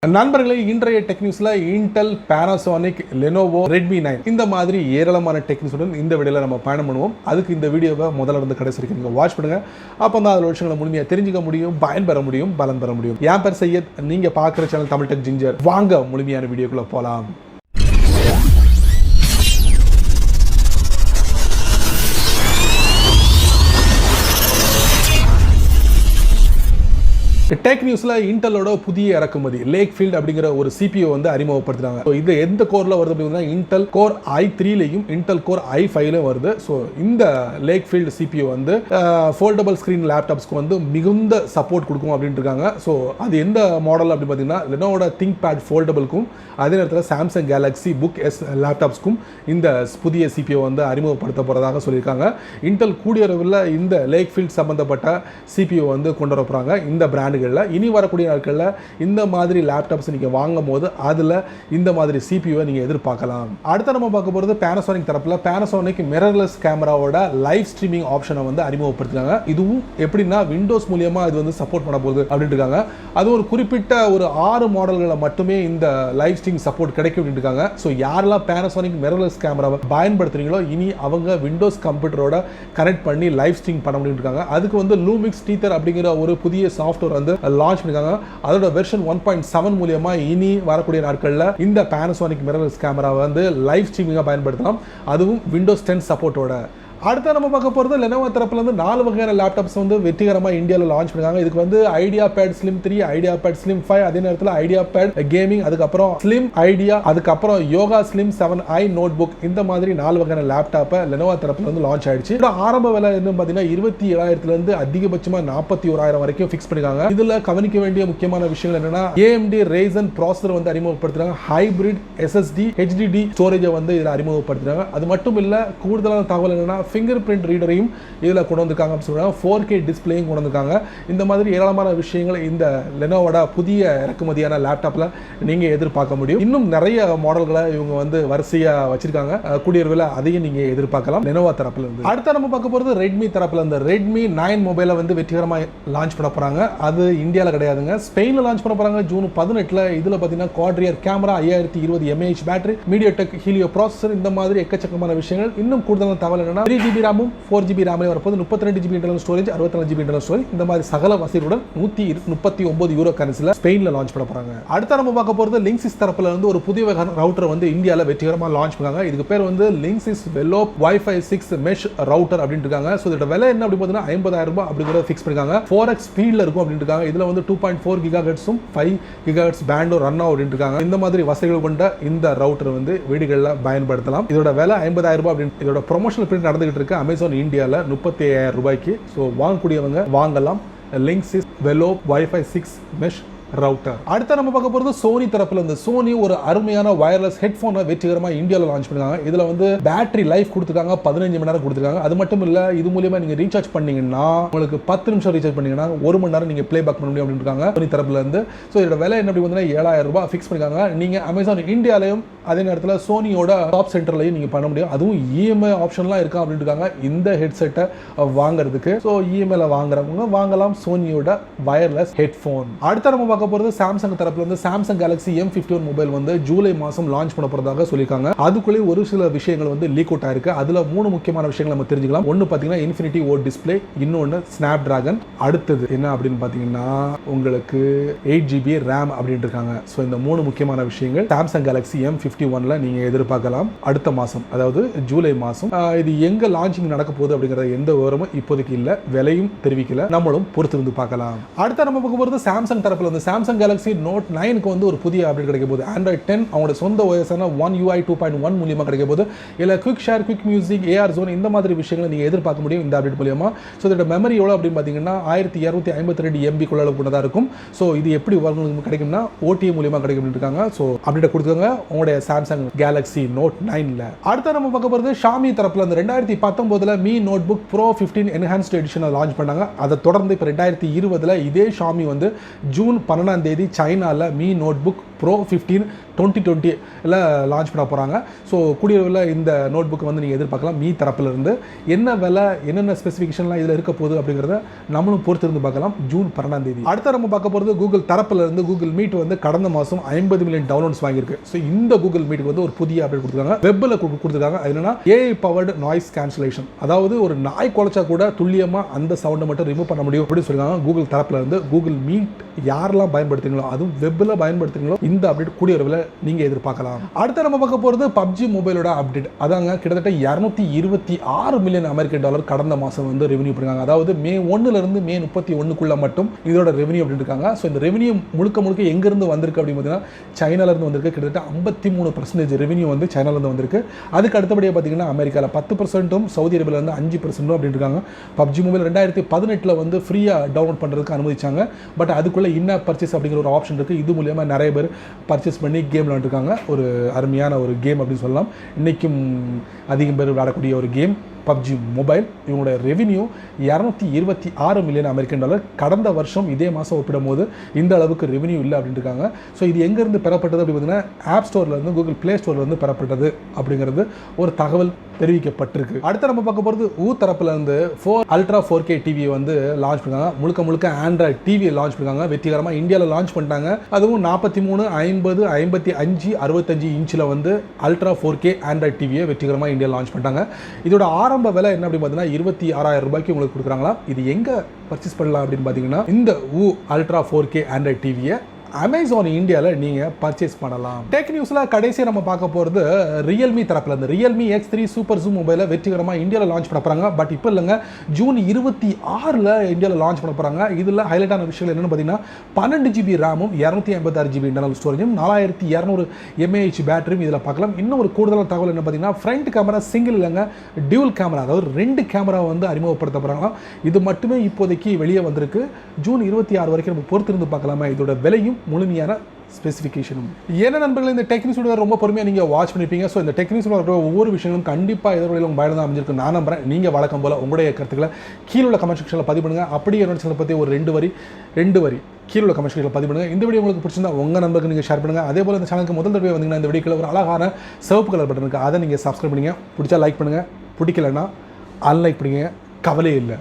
நண்பர்களே, இன்றைய டெக் நியூஸ்ல இன்டெல், பானாசோனிக், லெனோவோ, ரெட்மி 9 இந்த மாதிரி ஏராளமான டெக் நியூஸுடன் இந்த வீடியோவில் நம்ம பயணம் பண்ணுவோம். அதுக்கு இந்த வீடியோவை முதல்ல இருந்து கடைசி வரைக்கும் நீங்கள் வாட்ச் பண்ணுங்க. அப்போ தான் அதில் விஷயங்களை முழுமையாக தெரிஞ்சுக்க முடியும், பயன்பெற முடியும், பலன் பெற முடியும். என் பேர் சையத், நீங்க பார்க்குற சேனல் தமிழ் டெக் ஜிஞ்சர். வாங்க முழுமையான வீடியோக்குள்ள போகலாம். டெக் நியூஸ்ல இன்டெலோட புதிய இறக்குமதி லேக்ஃபீல்ட் அப்படிங்கிற ஒரு சிபிஓ வந்து அறிமுகப்படுத்தினாங்க. ஸோ இது எந்த கோர்ல வருது அப்படின்னா இன்டெல் கோர் i3லையும் இன்டெல் கோர் i5லையும் வருது. ஸோ இந்த லேக்ஃபீல்ட் சிபிஓ வந்து ஃபோல்டபிள் ஸ்கிரீன் லேப்டாப்ஸ்க்கு வந்து மிகுந்த சப்போர்ட் கொடுக்கும் அப்படின்ட்டு இருக்காங்க. ஸோ அது எந்த மாடல் அப்படி பார்த்தீங்கன்னா லெனோவோட திங்க் பேட் ஃபோல்டபிள்க்கும் அதே நேரத்தில் சாம்சங் கேலக்ஸி புக் எஸ் லேப்டாப்ஸ்க்கும் இந்த புதிய சிபிஓ வந்து அறிமுகப்படுத்த போகிறதாக சொல்லியிருக்காங்க. இன்டெல் கூடிய அளவில் இந்த லேக்ஃபீல்ட் சம்பந்தப்பட்ட சிபிஓ வந்து கொண்டு வர போகிறாங்க. இந்த பிராண்ட் இனி வரக்கூடிய நாட்களில் இந்த மாதிரி லேப்டாப்ஸ் நீங்கள் வாங்கும் போது அதில் இந்த மாதிரி சிபியூவை நீங்கள் எதிர்பார்க்கலாம். அடுத்த நம்ம பார்க்க போகிறது பானாசோனிக் தரப்பில் பானாசோனிக் மிரர்லெஸ் கேமராவோட லைவ் ஸ்ட்ரீமிங் ஆப்ஷனை வந்து அறிமுகப்படுத்தினாங்க. இதுவும் எப்படின்னா விண்டோஸ் மூலியமாக இது வந்து சப்போர்ட் பண்ண போகுது அப்படின்ட்டு இருக்காங்க. அது ஒரு குறிப்பிட்ட ஒரு 6 மாடல்களை மட்டுமே இந்த லைவ் ஸ்ட்ரீம் சப்போர்ட் கிடைக்கும் அப்படின்ட்டு இருக்காங்க. ஸோ யாரெல்லாம் பானாசோனிக் மிரர்லெஸ் கேமராவை பயன்படுத்துறீங்களோ இனி அவங்க விண்டோஸ் கம்ப்யூட்டரோட கனெக்ட் பண்ணி லைவ் ஸ்ட்ரீம் பண்ண முடியும் இருக்காங்க. அதுக்கு வந்து லூமிக்ஸ் டீத்தர் அப்படிங்கிற ஒரு புதிய சாஃப்ட்வேர் வந்து லான்ச் பண்ணிருக்காங்க. அதோட வெர்ஷன் 1.7 மூலமா இனி வரக்கூடிய நாட்களில் இந்த பானாசோனிக் மிரர்லெஸ் கேமராவை வந்து லைவ் ஸ்ட்ரீமிங்கா பயன்படுத்தலாம். அதுவும் விண்டோஸ் 10 சப்போர்ட்டோட. அடுத்த நம்ம பார்க்க போகிறது லெனோவோ தரப்புல இருந்து 4 வகையான லேப்டாப்ஸ் வந்து வெற்றிகரமாக இந்தியாவில் லான்ச் பண்ணிருக்காங்க. இதுக்கு வந்து Idea Pad Slim 3, Idea Pad Slim 5, அதே நேரத்தில் ஐடியா பேட் கேமிங், அதுக்கப்புறம் ஸ்லிம் ஐடியா, அதுக்கப்புறம் Yoga slim 7i note book, இந்த மாதிரி 4 வகையான லேப்டாப்பை லெனோவோ தரப்புல வந்து லான்ச் ஆயிடுச்சு. ஆரம்ப விலை என்ன பார்த்தீங்கன்னா 27,000 அதிகபட்சமாக 41,000 வரைக்கும் ஃபிக்ஸ் பண்ணிருக்காங்க. இதுல கவனிக்க வேண்டிய முக்கியமான விஷயங்கள் என்னன்னா AMD Ryzen ப்ராசஸர் வந்து அறிமுகப்படுத்துறாங்க. ஹைபிரிட் SSD HDD ஸ்டோரேஜை வந்து இதில் அறிமுகப்படுத்துறாங்க. அது மட்டும் இல்ல, கூடுதலான தகவல் என்னன்னா ஃபிங்கர் பிரிண்ட் ரீடரையும் இதில் கொண்டு வந்திருக்காங்க அப்படின்னு சொல்றாங்க. 4K டிஸ்பிளேயும் கொண்டு வந்திருக்காங்க. இந்த மாதிரி ஏராளமான விஷயங்கள் இந்த லெனோவோட புதிய இறக்குமதியான லேப்டாப்ல நீங்க எதிர்பார்க்க முடியும். இன்னும் நிறைய மாடல்களை இவங்க வந்து வரிசையா வச்சிருக்காங்க. கூடிய அதையும் நீங்க எதிர்பார்க்கலாம் லெனோவோ தரப்புல இருந்து. அடுத்த நம்ம பார்க்க போறது ரெட்மி தரப்புல இருந்து ரெட்மி 9 மொபைலை வந்து வெற்றிகரமாக லான்ச் பண்ண போறாங்க. அது இந்தியாவில் கிடையாதுங்க, ஸ்பெயின்ல லான்ச் பண்ண போறாங்க ஜூன் 18. இதுல பாத்தீங்கன்னா quad rear camera, 5020 mAh battery, MediaTek helio processor, இந்த மாதிரி எக்கச்சக்கமான விஷயங்கள். இன்னும் கூடுதலான தகவல் என்னன்னா 3GB ரேமும் 4GB ரேம்லையும் வரப்போது, 32GB internal storage, 64GB internal storage, இந்த மாதிரி சகல வசதியுடன் 139 யூரோ கரன்சில ஸ்பெயின்ல லான்ச் பண்ண போறாங்க. அடுத்த நம்ம பார்க்க போறது லிங்க்சிஸ் தரப்புல இருந்து ஒரு புதிய ரவுட்டர் வந்து இந்தியால வெற்றிகரமாக லான்ச் பண்ணாங்க. இதுக்கு பேர் வந்து லிங்க்சிஸ் வெலோ Wi-Fi 6 மெஷ் ரவுட்டர் அப்படின்ட்டு இருக்காங்க. ஸோ இதோட விலை என்ன அப்படி பார்த்தீங்கன்னா 50,000 ரூபாய் அப்படிங்கிற ஃபிக்ஸ் பண்ணிருக்காங்க. 4x ஸ்பீட்ல இருக்கும் அப்படின்ட்டு இருக்காங்க. இதுல வந்து 2.4 GHz 5 GHz பேண்டும் ரன் ஆகும் அப்படின்ட்டு இருக்காங்க. இந்த மாதிரி வசதிகள் கொண்ட இந்த ரவுட்டர் வந்து வீடுகளில் பயன்படுத்தலாம். இதோட விலை 50,000 ரூபாய் அப்படின்னு இதோட ப்ரொமோஷனல் பிரிண்ட் நடந்துகிட்டு இருக்கு அமேசான் இந்தியாவில் 35,000 ரூபாய்க்கு. ஸோ வாங்கக்கூடியவங்க வாங்கலாம். லிங்க்சிஸ் வெலோ Wi-Fi 6 மெஷ் ரவுட்டர். அடுத்த நம்ம பார்க்க போறது சோனி தரப்புல இருந்து சோனி ஒரு அருமையான வயர்லெஸ் ஹெட்போனை வெற்றிகரமாக இந்தியாவில் லான்ச் பண்ணிருக்காங்க. இதுல வந்து பேட்டரி லைஃப் கொடுத்துருக்காங்க, 15 மணி நேரம் கொடுத்துருக்காங்க. அது மட்டும் இல்ல, இது மூலமா நீங்க ரீசார்ஜ் பண்ணீங்கன்னா உங்களுக்கு 10 நிமிஷம் ரீசார்ஜ் பண்ணீங்கன்னா 1 மணி நேரம் நீங்க ப்ளே பேக் பண்ண முடியும் அப்படின்னு இருக்காங்க சோனி தரப்புல இருந்து. ஸோ இதோட விலை என்ன அப்படி பார்த்தீங்கன்னா 7,000 ரூபாய் ஃபிக்ஸ் பண்ணிருக்காங்க. நீங்க அமேசான் இந்தியாலையும் அதே நேரத்தில் சோனியோட டாப் சென்டர்லையும் நீங்க பண்ண முடியும். அதுவும் EMI ஆப்ஷன்லாம் இருக்கா அப்படின்னு இருக்காங்க இந்த ஹெட்செட்டை வாங்குறதுக்கு. ஸோ EMIல வாங்குறவங்க வாங்கலாம் சோனியோட வயர்லெஸ் ஹெட்போன். அடுத்த நம்ம பார்க்க போறது சாம்சங் தரப்புல இருந்து சாம்சங் கேலக்ஸி M51 மொபைல் வந்து ஜூலை மாதம் லான்ச் பண்ண போறதாக சொல்லியிருக்காங்க. அதுக்குள்ளே ஒரு சில விஷயங்கள் வந்து லீக் அவுட் ஆயிருக்கு. அதுல 3 முக்கியமான விஷயங்கள் நம்ம தெரிஞ்சுக்கலாம். ஒன்னு பாத்தீங்கன்னா இன்ஃபினிட்டி ஓ டிஸ்பிளே, இன்னொன்னு ஸ்னாப் டிராகன், அடுத்தது என்ன அப்படின்னு பாத்தீங்கன்னா உங்களுக்கு 8GB ரேம் அப்படின்னு இருக்காங்க. ஸோ இந்த 3 முக்கியமான விஷயங்கள் சாம்சங் கேலக்ஸி M51ல நீங்க எதிர்பார்க்கலாம் அடுத்த மாசம், அதாவது ஜூலை மாசம். இது எங்க லான்ச்சிங் நடக்க போகுது அப்படிங்கிற எந்த விவரமும் இப்போதைக்கு இல்ல, விலையும் தெரிவிக்கல, நம்மளும் பொறுத்திருந்து பார்க்கலாம். அடுத்த நம்ம பார்க்க போறது சாம்சங் தரப்புல இருந்து சாம்சங் கேலக்ஸி நோட் 9க்கு வந்து ஒரு புதிய அப்டேட் கிடைக்க போகுது. Android 10 அவங்களோட சொந்த OS One UI 2.1 மூலமா கிடைக்க போகுது. இல்ல quick share, quick music, AR zone, இந்த மாதிரி விஷயங்களை நீங்க எதிர்பார்க்க முடியும் இந்த அப்டேட் மூலமா. ஸோ இதோட மெமரி எவ்வளோ அப்படின்னு பார்த்தீங்கன்னா 1252 MB குள்ள கொண்டதாக இருக்கும். ஸோ இது எப்படி உங்களுக்கு கிடைக்கும்னா OTA மூலமா கிடைக்கும் இருக்காங்க. ஸோ அப்டேட் கொடுத்துக்கோங்க உங்களுடைய சாம்சங் கேலக்ஸி நோட் 9ல. அடுத்த நம்ம பார்க்க போகிறது ஷாமி தரப்புல இருந்து 2019 Mi நோட்புக் Pro 15 என்ஹான்ஸ்ட் எடிஷனை லான்ச் பண்ணாங்க. அதை தொடர்ந்து இப்போ 2020 இதே ஷாமி வந்து ஜூன் 12ஆம் தேதி சைனாவில் மீ நோட் புக் ப்ரோ 15 2020 எல்லாம் லான்ச் பண்ண போகிறாங்க. ஸோ கூடிய விரைவில் இந்த நோட் புக் வந்து நீங்கள் எதிர்பார்க்கலாம். மீ தரப்பிலிருந்து என்ன விலை, என்னென்ன ஸ்பெசிஃபிகேஷன்லாம் இதில் இருக்க போகுது அப்படிங்கிறத நம்மளும் பொறுத்திருந்து பார்க்கலாம். ஜூன் 12ஆம் தேதி. அடுத்த நம்ம பார்க்க போகிறது கூகுள் தரப்பிலிருந்து கூகுள் மீட் வந்து கடந்த மாதம் 50 மில்லியன் டவுன்லோட்ஸ் வாங்கியிருக்கு. ஸோ இந்த கூகுள் மீட்டுக்கு வந்து ஒரு புதிய அப்டேட் கொடுத்துருக்காங்க. வெப்பில் கொடுத்துருக்காங்க. அது என்னன்னா ஏஐ பவர்டு நாய்ஸ் கேன்சலேஷன். அதாவது ஒரு நாய் குலைச்சா கூட துல்லியமாக அந்த சவுண்டை மட்டும் ரிமூவ் பண்ண முடியும் அப்படின்னு சொல்லியிருக்காங்க. கூகுள் தரப்பில் இருந்து கூகுள் மீட் யாரெல்லாம் பயன்படுத்துறீங்களோ, அதுவும் வெப்பில் பயன்படுத்துறீங்களோ இந்த அப்டேட் கூடிய விரைவில் நீங்கள் எதிர்பார்க்கலாம். அடுத்து நம்ம பார்க்க போகிறது பப்ஜி மொபைலோட அப்டேட். அதாங்க கிட்டத்தட்ட 226 மில்லியன் அமெரிக்கன் டாலர் கடந்த மாதம் வந்து ரெவன்யூ பண்ணிருக்காங்க. அதாவது மே 1லேருந்து மே 31க்குள்ள மட்டும் இதோட ரெவன்யூ அப்படின்னு இருக்காங்க. ஸோ இந்த ரெவன்யூ முழுக்க எங்கிருந்து வந்திருக்கு அப்படின்னு பார்த்தீங்கன்னா சைனாலேருந்து வந்திருக்கு. கிட்டத்தட்ட 53% ரெவன்யூ வந்து சைனாலேருந்து வந்திருக்கு. அதுக்கு அடுத்தபடியாக பார்த்தீங்கன்னா அமெரிக்காவில் 10%, சவுதி அரேபியாவில் 5% அப்படின்னு இருக்காங்க. பப்ஜி மொபைல் 2018 வந்து ஃப்ரீயாக டவுன்லோட் பண்ணுறதுக்கு அனுமதிச்சாங்க. பட் அதுக்குள்ளே இன் பர்ச்சேஸ் அப்படிங்கிற ஒரு ஆப்ஷன் இருக்குது. இது மூலியமாக நிறைய பேர் பர்ச்சேஸ் பண்ணி கேம் விளையாண்டுருக்காங்க. ஒரு அருமையான ஒரு கேம் அப்படின்னு சொல்லலாம். இன்றைக்கும் அதிகம் பேர் விளையாடக்கூடிய ஒரு கேம் பப்ஜி மொபைல். இவங்களோட ரெவன்யூ 226 மில்லியன் அமெரிக்கன் டாலர். கடந்த வருஷம் இதே மாதம் ஒப்பிடும் போது இந்த அளவுக்கு ரெவன்யூ இல்லை அப்படின்னு இருக்காங்க. ஸோ இது எங்கேருந்து பெறப்பட்டது அப்படி பார்த்தீங்கன்னா ஆப் ஸ்டோர்லேருந்து கூகுள் ப்ளே ஸ்டோர்லேருந்து பெறப்பட்டது அப்படிங்கிறது ஒரு தகவல் தெரிவிக்கப்பட்டிருக்கு. அடுத்து நம்ம பார்க்க போகிறது தரப்புல இருந்து 4 அல்ட்ரா 4K டிவியை வந்து லான்ச் பண்ணாங்க. முழுக்க ஆண்ட்ராய்ட் டிவியை லான்ச் பண்ணாங்க. வெற்றிகரமாக இந்தியாவில் லான்ச் பண்ணிட்டாங்க. அதுவும் 43, 50, 55, 65 இன்ச்சில் வந்து அல்ட்ரா 4K ஆண்ட்ராய்ட் டிவியை வெற்றிகரமாக இந்தியா லான்ச் பண்ணிட்டாங்க. இதோட ஆரம்ப விலை என்ன அப்படின்னு பார்த்தீங்கன்னா 26,000 ரூபாய்க்கு உங்களுக்கு கொடுக்குறாங்களா. இது எங்கே பர்ச்சேஸ் பண்ணலாம் அப்படின்னு பார்த்தீங்கன்னா இந்த அல்ட்ரா 4K ஆண்ட்ராய்ட் டிவியை அமேசான் இந்தியாவில் நீங்கள் பர்ச்சேஸ் பண்ணலாம். டெக் நியூஸில் கடைசியாக நம்ம பார்க்க போகிறது ரியல்மி தரப்பில் இருந்து Realme X3 SuperZoom மொபைலை வெற்றிகரமாக இந்தியாவில் லான்ச் பண்ண போகிறாங்க. பட் இப்போ இல்லைங்க, ஜூன் 26 இந்தியாவில் லான்ச் பண்ண போகிறாங்க. இதில் ஹைலைட்டான விஷயம் என்னென்னு பார்த்தீங்கன்னா 12 GB ரேமும் 256 GB இன்டர்னல் ஸ்டோரேஜும் 4200 mAh பேட்டரியும் இதில் பார்க்கலாம். இன்னும் ஒரு கூடுதலான தகவல் என்ன பார்த்தீங்கன்னா ஃப்ரண்ட் கேமரா சிங்கிள் இல்லைங்க, டியூல் கேமரா, அதாவது 2 கேமரா வந்து அறிமுகப்படுத்த போகிறாங்க. இது மட்டுமே இப்போதைக்கு வெளியே வந்திருக்கு. ஜூன் 26 வரைக்கும் நம்ம பொறுத்திருந்து பார்க்கலாமா. இதோட விலையும் முழுமையான ஸ்பெசிஃபிகேஷனும். என்ன நண்பர்கள், இந்த டெக்னிக்ஸ் ரொம்ப பொறுமையாக நீங்கள் வாட்ச் பண்ணிப்பீங்க. ஸோ இந்த டெக்னிக்ஸ் ஒவ்வொரு விஷயங்களும் கண்டிப்பாக எதிர்வரையில் உங்கள் பயணம் தான் அமைஞ்சிருக்கு நான் நம்புறேன். நீங்கள் வழக்கம் போல் உங்களுடைய கருத்துக்களை கீழே உள்ள கமெண்ட் செக்ஷனில் பதிவு பண்ணுங்கள். அப்படியே என்னோட சேனலை பற்றி ஒரு ரெண்டு வரி கீழே உள்ள கமெண்ட் செக்ஷனில் பதிவு பண்ணுங்கள். இந்த வீடியோ உங்களுக்கு பிடிச்சிருந்தா உங்கள் நண்பருக்கு நீங்கள் ஷேர் பண்ணுங்கள். அதே போல் இந்த சேனலுக்கு முதல் தடவை வந்தீங்கன்னா இந்த வீடியோவில் ஒரு அழகான சிவப்பு கலர் பட்டன் இருக்குது, அதை நீங்கள் சப்ஸ்கிரைப் பண்ணுங்கள். பிடிச்சா லைக் பண்ணுங்கள், பிடிக்கலன்னா அன்லைக் பண்ணுங்க, கவலையே இல்லை.